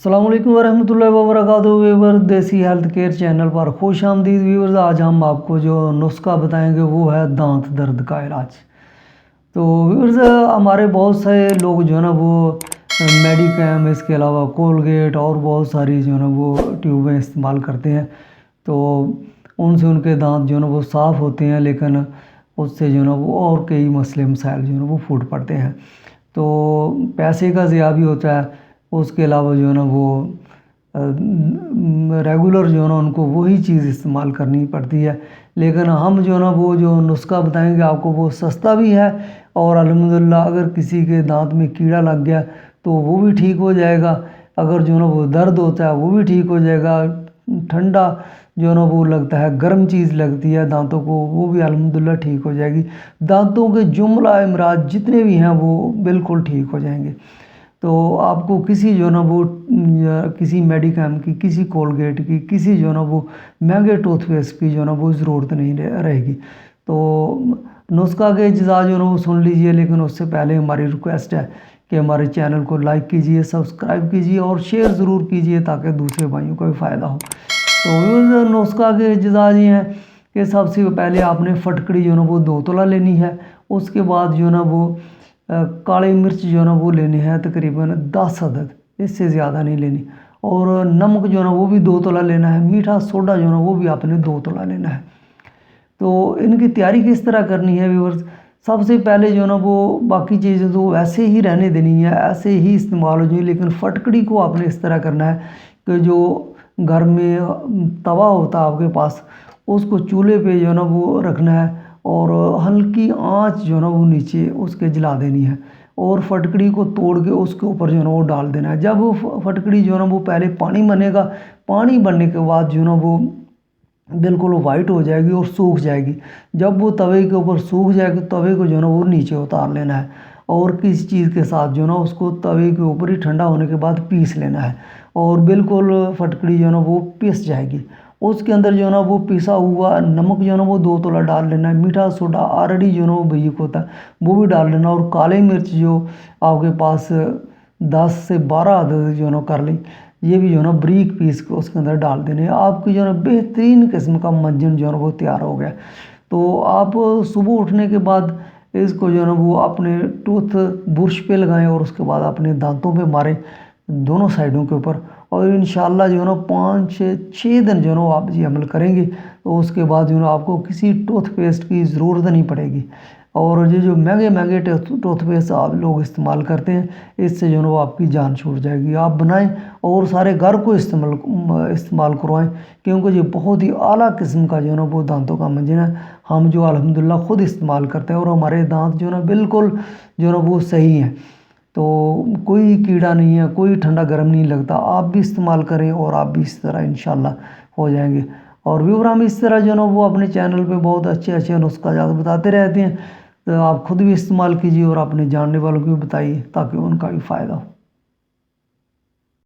अस्सलाम वालेकुम वरहमतुल्लाहि वबरकातुहू। व्यूअर्स देसी हेल्थ केयर चैनल पर खुश आमदीद। व्यूअर्स आज हम आपको जो नुस्खा बताएंगे वो है दांत दर्द का इलाज। तो व्यूअर्स हमारे बहुत सारे लोग जो है ना वो मेडिकैम, इसके अलावा कोलगेट और बहुत सारी जो है ना वो ट्यूबें इस्तेमाल करते हैं। तो उनसे उनके दांत जो है ना वो साफ़ होते हैं, लेकिन उससे जो है ना वो और कई मसले मसाइल जो है ना वो फूट पड़ते हैं। तो पैसे का ज़िया भी होता है। उसके अलावा जो है ना वो रेगुलर जो है ना उनको वही चीज़ इस्तेमाल करनी पड़ती है। लेकिन हम जो है ना वो जो नुस्खा बताएंगे आपको वो सस्ता भी है, और अल्हम्दुलिल्लाह अगर किसी के दांत में कीड़ा लग गया तो वो भी ठीक हो जाएगा। अगर जो है ना वो दर्द होता है वो भी ठीक हो जाएगा। ठंडा जो है ना वो लगता है, गर्म चीज़ लगती है दांतों को, वो भी अल्हम्दुलिल्लाह ठीक हो जाएगी। दांतों के जुमला अमराज जितने भी हैं वो बिल्कुल ठीक हो जाएंगे। तो आपको किसी जो है ना वो किसी मेडिकैम की, किसी कोलगेट की, किसी जो है ना वो महंगे टूथपेस्ट की जो है ना वो ज़रूरत नहीं रहेगी। तो नुस्खा के अज्जा जो है ना वो सुन लीजिए, लेकिन उससे पहले हमारी रिक्वेस्ट है कि हमारे चैनल को लाइक कीजिए, सब्सक्राइब कीजिए और शेयर ज़रूर कीजिए ताकि दूसरे भाइयों को भी फ़ायदा हो। तो नुस्खा के अज्जा ये हैं कि सबसे पहले आपने फटकड़ी जो है ना वो 2 तोला लेनी है। उसके बाद जो है ना वो काली मिर्च जो है ना वो लेनी है तकरीबन 10 अदद, इससे ज़्यादा नहीं लेनी। और नमक जो है ना वो भी 2 तोला लेना है। मीठा सोडा जो है ना वो भी आपने 2 तोला लेना है। तो इनकी तैयारी किस तरह करनी है व्यूअर्स? सबसे पहले जो है ना वो बाकी चीज़ें तो वैसे ही रहने देनी है, ऐसे ही इस्तेमाल हो जाए, लेकिन फटकड़ी को आपने इस तरह करना है कि जो घर में तवा होता है आपके पास, उसको चूल्हे पे जो है ना वो रखना है और हल्की आंच जो है ना वो नीचे उसके जला देनी है, और फटकड़ी को तोड़ के उसके ऊपर जो है ना वो डाल देना है। जब वो फटकड़ी जो है ना वो पहले पानी बनेगा, पानी बनने के बाद जो है ना वो बिल्कुल वाइट हो जाएगी और सूख जाएगी। जब वो तवे के ऊपर सूख जाएगी, तवे को जो है ना वो नीचे उतार लेना है और किसी चीज़ के साथ जो है ना उसको तवे के ऊपर ही ठंडा होने के बाद पीस लेना है, और बिल्कुल फटकड़ी जो है ना वो पीस जाएगी। उसके अंदर जो है ना वो पिसा हुआ नमक जो है ना वो 2 तोला डाल लेना है। मीठा सोडा ऑलरेडी जो है ना वो बारीक होता है वो भी डाल लेना, और काली मिर्च जो आपके पास 10 से 12 अदद जो है ना कर लें, ये भी जो है ना बारीक पीस के उसके अंदर डाल देने। आपकी जो है ना बेहतरीन किस्म का मंजन जो है ना वो तैयार हो गया। तो आप सुबह उठने के बाद इसको जो है ना वो अपने टूथ ब्रश पे लगाएं और उसके बाद अपने दांतों पे मारें दोनों साइडों के ऊपर, और इंशाल्लाह जो है ना 5 से 6 दिन जो है ना वो आप ये अमल करेंगे तो उसके बाद जो है ना आपको किसी टूथपेस्ट की ज़रूरत नहीं पड़ेगी। और ये जो महंगे महंगे टूथपेस्ट आप लोग इस्तेमाल करते हैं, इससे जो है ना वो आपकी जान छूट जाएगी। आप बनाएं और सारे घर को इस्तेमाल करवाएं, क्योंकि ये बहुत ही आला किस्म का जो है ना वो दांतों का मंजन है। हम जो अल्हम्दुलिल्लाह ख़ुद इस्तेमाल करते हैं और हमारे दांत जो है ना बिल्कुल जो है ना वो सही हैं। तो कोई कीड़ा नहीं है, कोई ठंडा गर्म नहीं लगता। आप भी इस्तेमाल करें और आप भी इस तरह इंशाल्लाह हो जाएंगे। और व्यूअर हम इस तरह जो है ना वो अपने चैनल पे बहुत अच्छे अच्छे नुस्खा बताते रहते हैं, तो आप खुद भी इस्तेमाल कीजिए और अपने जानने वालों को भी बताइए ताकि उनका भी फ़ायदा हो।